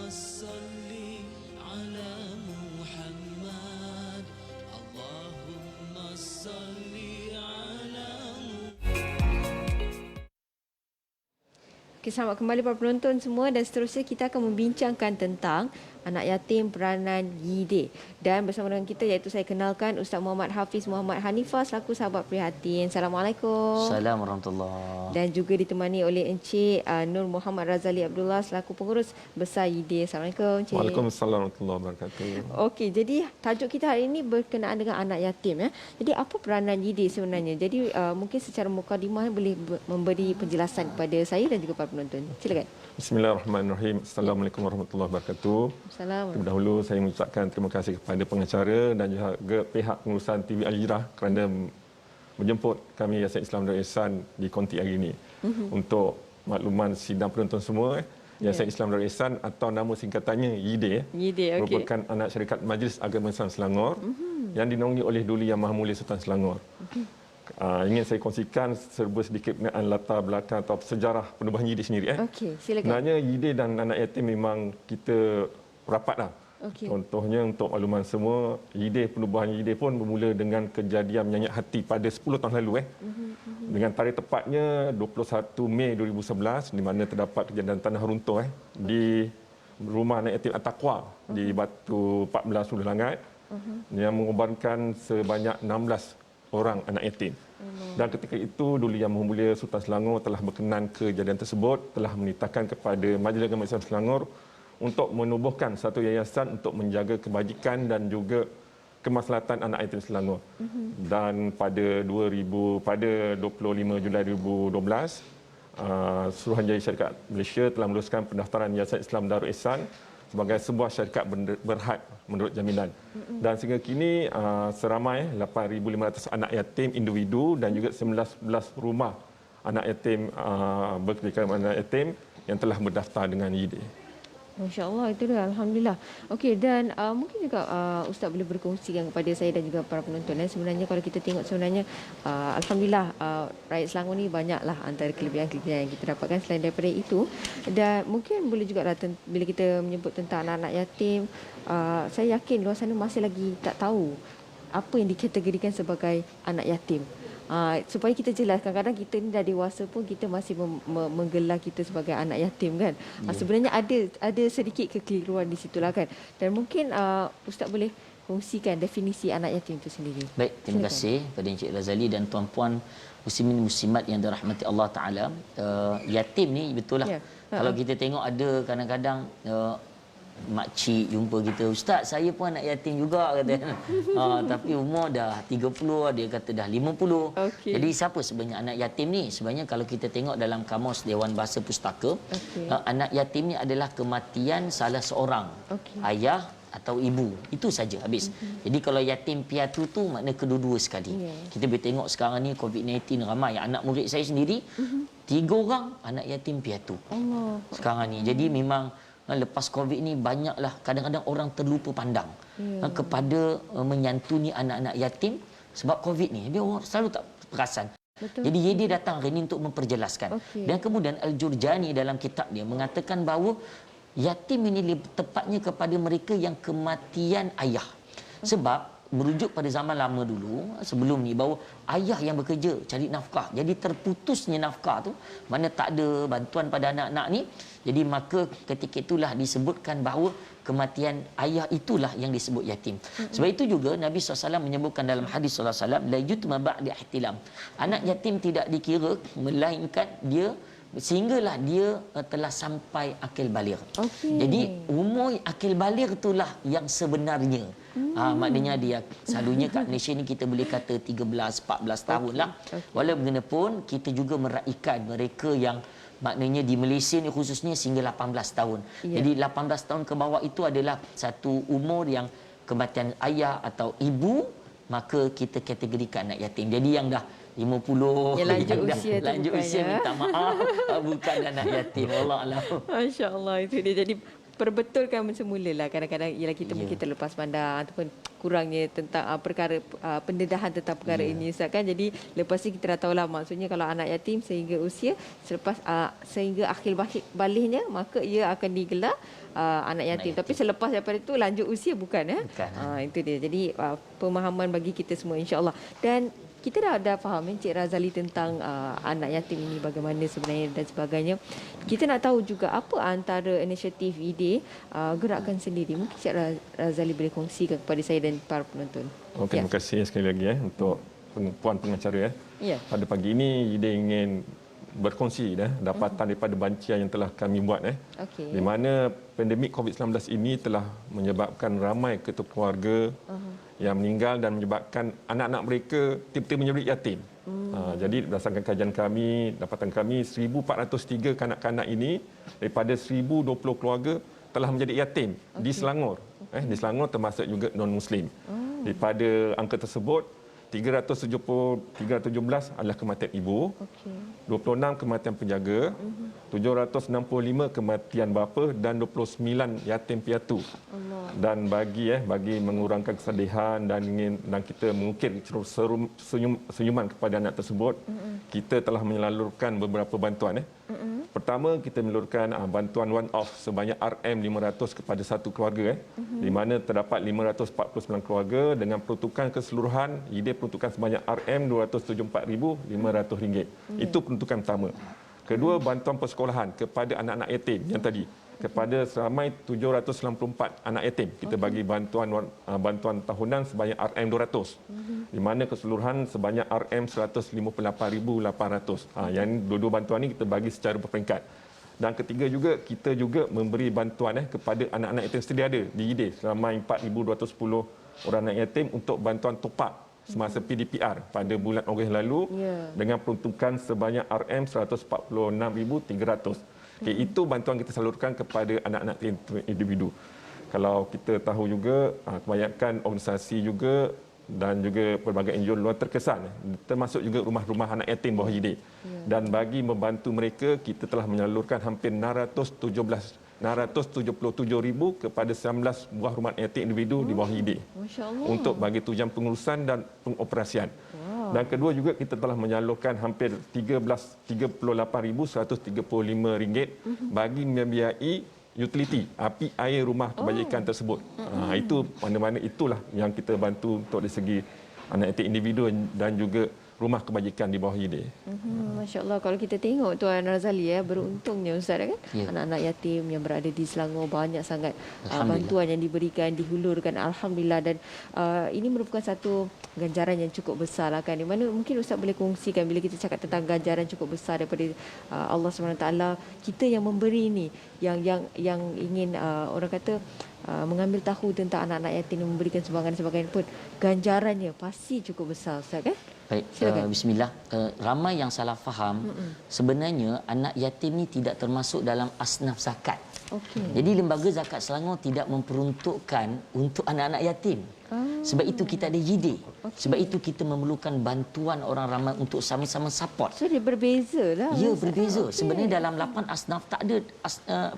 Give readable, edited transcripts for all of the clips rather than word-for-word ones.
صل على محمد اللهم صل على Okay, selamat kembali para penonton semua dan seterusnya kita akan membincangkan tentang anak yatim peranan YIDE. Dan bersama dengan kita iaitu saya kenalkan Ustaz Muhammad Hafiz Muhammad Hanifah selaku sahabat prihatin. Assalamualaikum. Assalamualaikum warahmatullahi. Dan juga ditemani oleh Encik Nur Muhammad Razali Abdullah selaku pengurus besar YIDE. Assalamualaikum Encik. Waalaikumsalam warahmatullahi wabarakatuh. Okey, jadi tajuk kita hari ini berkenaan dengan anak yatim ya. Jadi apa peranan YIDE sebenarnya? Jadi mungkin secara mukadimah boleh memberi penjelasan kepada saya dan juga para penonton. Silakan. Bismillahirrahmanirrahim. Assalamualaikum warahmatullahi wabarakatuh. Assalamualaikum. Terlebih dahulu saya mengucapkan terima kasih kepada pengacara dan juga pihak pengurusan TV Al-Hijrah kerana menjemput kami Yayasan Islam Darul Ihsan di konti hari ini. Untuk makluman sidang penonton semua, Yayasan Islam Darul Ihsan atau nama singkatannya YIDE, YIDE, okey. merupakan anak syarikat Majlis Agama Islam Selangor yang dinaungi oleh Duli Yang Maha Mulia Sultan Selangor. Ingin saya kongsikan serba sedikit mengenai latar belakang atau sejarah penubuhan YIDE sendiri. Okey, silakan. Sebenarnya YIDE dan anak yatim memang kita rapatlah. Okey. Contohnya untuk makluman semua, YIDE, penubuhan YIDE pun bermula dengan kejadian menyayat hati pada 10 tahun lalu. Dengan tarikh tepatnya 21 Mei 2011 di mana terdapat kejadian tanah runtuh di rumah anak yatim At-Taqwa di Batu 14 Hulu Langat yang mengorbankan sebanyak 16 orang anak yatim. Dan ketika itu Duli Yang Maha Mulia Sultan Selangor telah berkenan kejadian tersebut, telah menitahkan kepada Majlis Agama Islam Selangor untuk menubuhkan satu yayasan untuk menjaga kebajikan dan juga kemaslahatan anak yatim Selangor. Dan pada 25 Julai 2012, Suruhanjaya Syarikat Malaysia telah meneruskan pendaftaran Yayasan Islam Darul Ihsan sebagai sebuah syarikat berhad menurut jaminan. Dan sehingga kini seramai 8,500 anak yatim individu dan juga 19 rumah anak yatim berkedudukan anak yatim yang telah berdaftar dengan YIDE. Masya Allah, itu dah. Alhamdulillah. Okey, dan mungkin juga Ustaz boleh berkongsikan kepada saya dan juga para penonton. Sebenarnya kalau kita tengok sebenarnya, Alhamdulillah, rakyat Selangor ni banyaklah antara kelebihan-kelebihan yang kita dapatkan selain daripada itu. Dan mungkin boleh juga bila kita menyebut tentang anak-anak yatim, saya yakin luar sana masih lagi tak tahu apa yang dikategorikan sebagai anak yatim. Supaya kita jelas, kadang-kadang kita ni dah dewasa pun kita masih menggelar kita sebagai anak yatim kan. Sebenarnya ada sedikit kekeliruan di situlah kan. Dan mungkin Ustaz boleh kongsikan definisi anak yatim itu sendiri. Baik, terima kasih kepada Encik Razali dan tuan-puan muslimin muslimat yang dirahmati Allah Taala. Yatim ni betul lah. Ya. Kalau kita tengok ada kadang-kadang makcik jumpa kita, Ustaz saya pun anak yatim juga kata. Tapi umur dah 30, dia kata dah 50. Okay. Jadi siapa sebenarnya anak yatim ni? Sebenarnya kalau kita tengok dalam kamus Dewan Bahasa Pustaka, anak yatim ni adalah kematian salah seorang, ayah atau ibu. Itu saja habis. Jadi kalau yatim piatu tu makna kedua-dua sekali. Kita boleh tengok sekarang ni COVID-19 ramai. Anak murid saya sendiri 3 orang anak yatim piatu. Sekarang ni. Jadi memang lepas COVID ni banyaklah kadang-kadang orang terlupa pandang kepada menyantuni anak-anak yatim sebab COVID ni. Dia orang selalu tak perasan. Betul. Jadi YIDE datang hari ini untuk memperjelaskan. Dan kemudian Al-Jurjani dalam kitab dia mengatakan bahawa yatim ini tepatnya kepada mereka yang kematian ayah. Sebab merujuk pada zaman lama dulu sebelum ni bahawa ayah yang bekerja cari nafkah. Jadi terputusnya nafkah tu, mana tak ada bantuan pada anak-anak ni. Jadi maka ketika itulah disebutkan bahawa kematian ayah itulah yang disebut yatim. Sebab itu juga Nabi SAW menyebutkan dalam hadis SAW, la yutma ba'da ihtilam. Anak yatim tidak dikira melainkan dia sehinggalah dia telah sampai akil baligh. Jadi umur akil baligh itulah yang sebenarnya. Maknanya dia selalunya kat Malaysia ni kita boleh kata 13 14 tahun lah. Walau bagaimanapun kita juga meraihkan mereka yang maknanya di Malaysia ni khususnya sehingga 18 tahun. Jadi 18 tahun ke bawah itu adalah satu umur yang kematian ayah atau ibu, maka kita kategorikan anak yatim. Jadi yang dah 50 yang lanjut usia minta maaf bukan anak yatim. Wallahualam. Masya-Allah, itu dia. Jadi perbetulkan semula lah. Kadang-kadang ialah kita mungkin terlepas pandang ataupun kurangnya tentang perkara pendedahan tentang perkara ini Ustaz kan. Jadi lepas ni kita dah tahulah maksudnya kalau anak yatim sehingga usia selepas sehingga akhir balignya maka ia akan digelar anak yatim. Tapi selepas daripada itu lanjut usia bukan ya. Itu dia. Jadi pemahaman bagi kita semua insya-Allah. Dan kita dah faham Encik Razali tentang anak yatim ini bagaimana sebenarnya dan sebagainya. Kita nak tahu juga apa antara inisiatif ide gerakan sendiri. Mungkin Encik Razali boleh kongsikan kepada saya dan para penonton. Okey, terima kasih sekali lagi untuk puan pengacara Ya. Pada pagi ini ide ingin berkongsi dapatan daripada bancian yang telah kami buat Okey. di mana pandemik COVID-19 ini telah menyebabkan ramai ketua keluarga yang meninggal dan menyebabkan anak-anak mereka tiba-tiba menjadi yatim. Jadi berdasarkan kajian kami, dapatan kami 1403 kanak-kanak ini daripada 1020 keluarga telah menjadi yatim di Selangor. Di Selangor termasuk juga non-muslim. Daripada angka tersebut 317 adalah kematian ibu, 26 kematian penjaga, 765 kematian bapa dan 29 yatim piatu. Dan bagi mengurangkan kesedihan dan kita mengukir senyuman kepada anak tersebut, kita telah menyalurkan beberapa bantuan. Pertama, kita menyalurkan bantuan one off sebanyak RM500 kepada satu keluarga di mana terdapat 549 keluarga dengan peruntukan keseluruhan ide peruntukan sebanyak RM274,500. Itu peruntukan pertama. Kedua, bantuan persekolahan kepada anak-anak yatim yang tadi. Kepada seramai 794 anak yatim kita bagi bantuan tahunan sebanyak RM200 di mana keseluruhan sebanyak RM158,800. Yang dua-dua bantuan ini kita bagi secara berperingkat. Dan ketiga juga kita juga memberi bantuan kepada anak-anak yatim sedia ada di IDE seramai 4,210 orang anak yatim untuk bantuan top up semasa PDPR pada bulan Ogos lalu dengan peruntukan sebanyak RM146,300. Itu bantuan kita salurkan kepada anak-anak individu. Kalau kita tahu juga kebanyakan organisasi juga dan juga pelbagai NGO luar terkesan termasuk juga rumah-rumah anak yatim bawah IDE. Dan bagi membantu mereka kita telah menyalurkan hampir 677,000 kepada 19 buah rumah yatim individu di bawah IDE untuk bagi tujuan pengurusan dan pengoperasian. Dan kedua juga kita telah menyalurkan hampir RM38,135 bagi membiayai utiliti api air rumah kebajikan tersebut. Itu mana-mana itulah yang kita bantu untuk dari segi anak yatim individu dan juga rumah kebajikan di bawah IDE. Masya Allah, kalau kita tengok Tuan Razali beruntungnya Ustaz kan. Anak-anak yatim yang berada di Selangor banyak sangat bantuan yang diberikan, dihulurkan alhamdulillah. Dan ini merupakan satu ganjaran yang cukup besar lah kan. Di mana mungkin Ustaz boleh kongsikan bila kita cakap tentang ganjaran cukup besar daripada Allah SWT, kita yang memberi ni yang ingin orang kata mengambil tahu tentang anak-anak yatim dan memberikan sumbangan sebagainya pun ganjarannya pasti cukup besar Ustaz kan. Baik, bismillah. Ramai yang salah faham. Sebenarnya anak yatim ni tidak termasuk dalam asnaf zakat. Jadi lembaga zakat Selangor tidak memperuntukkan untuk anak-anak yatim. Sebab itu kita ada YIDE. Sebab itu kita memerlukan bantuan orang ramai untuk sama-sama support. So dia berbeza lah. Ya, berbeza. Sebenarnya dalam 8 asnaf tak ada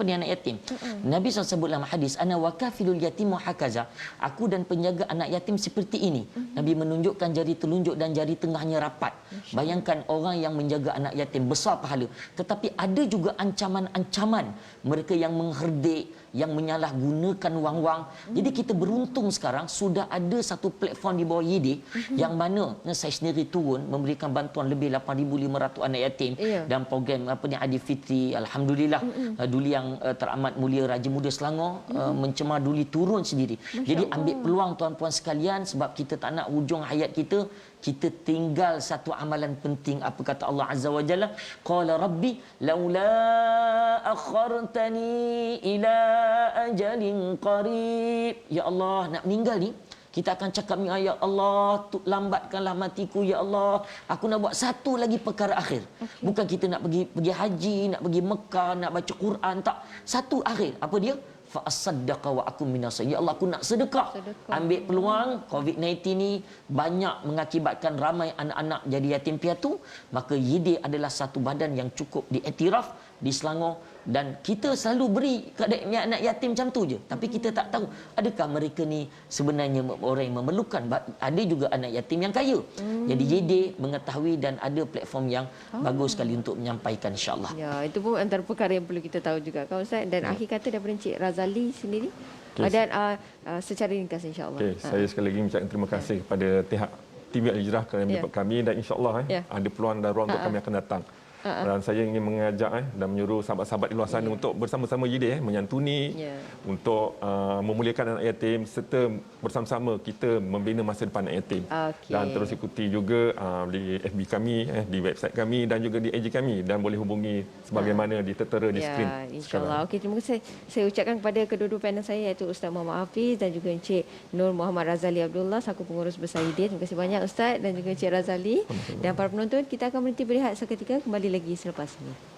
anak yatim. Nabi SAW sebut dalam hadis, ana wakafilul yatim wa hakaza. Aku dan penjaga anak yatim seperti ini. Nabi menunjukkan jari telunjuk dan jari tengahnya rapat. Bayangkan orang yang menjaga anak yatim besar pahala. Tetapi ada juga ancaman-ancaman mereka yang mengherdik, yang menyalahgunakan wang-wang. Jadi kita beruntung sekarang sudah ada satu platform di bawah YIDE yang mana saya sendiri turun memberikan bantuan lebih 8,500 anak yatim dalam program Adi Fitri. Alhamdulillah Duli yang teramat mulia Raja Muda Selangor mencemar Duli turun sendiri. Jadi ambil peluang tuan-puan sekalian sebab kita tak nak hujung hayat kita tinggal satu amalan penting. Apa kata Allah Azza wa Jalla? Qala rabbi laula akhartani ila ajalin qarib. Ya Allah, nak meninggal ni kita akan cakap ni, ya Allah, lambatkanlah matiku ya Allah. Aku nak buat satu lagi perkara akhir. Bukan kita nak pergi haji, nak pergi Mekah, nak baca Quran, tak. Satu akhir. Apa dia? Fa asaddaqa wa akum minas. Ya Allah, aku nak sedekah. Ambil peluang COVID-19 ni banyak mengakibatkan ramai anak-anak jadi yatim piatu, maka YIDE adalah satu badan yang cukup diiktiraf di Selangor dan kita selalu beri kepada anak yatim macam tu je. Tapi kita tak tahu adakah mereka ni sebenarnya orang yang memerlukan. Ada juga anak yatim yang kaya. Jadi JD mengetahui dan ada platform yang bagus sekali untuk menyampaikan, insya-Allah. Ya, itu pun antara perkara yang perlu kita tahu juga kan Ustaz. Dan akhir kata daripada Encik Razali sendiri. Dan secara ringkas, insya-Allah. Saya sekali lagi mengucapkan terima kasih kepada pihak TV Al-Hijrah kerana menjemput kami, dan insya-Allah ada peluang dan ruang untuk kami akan datang. Dan saya ingin mengajak dan menyuruh sahabat-sahabat di luar sana untuk bersama-sama JD menyantuni, untuk memuliakan anak yatim, serta bersama-sama kita membina masa depan anak yatim. Dan terus ikuti juga di FB kami, di website kami dan juga di IG kami, dan boleh hubungi sebagaimana ditertera di skrin. InsyaAllah. Okey, terima kasih. Saya ucapkan kepada kedua-dua panel saya, iaitu Ustaz Muhammad Hafiz dan juga Encik Nur Muhammad Razali Abdullah selaku pengurus besar IDIN. Terima kasih banyak Ustaz dan juga Encik Razali. Dan para penonton, kita akan berhenti berehat seketika, kembali lagi selepas ini.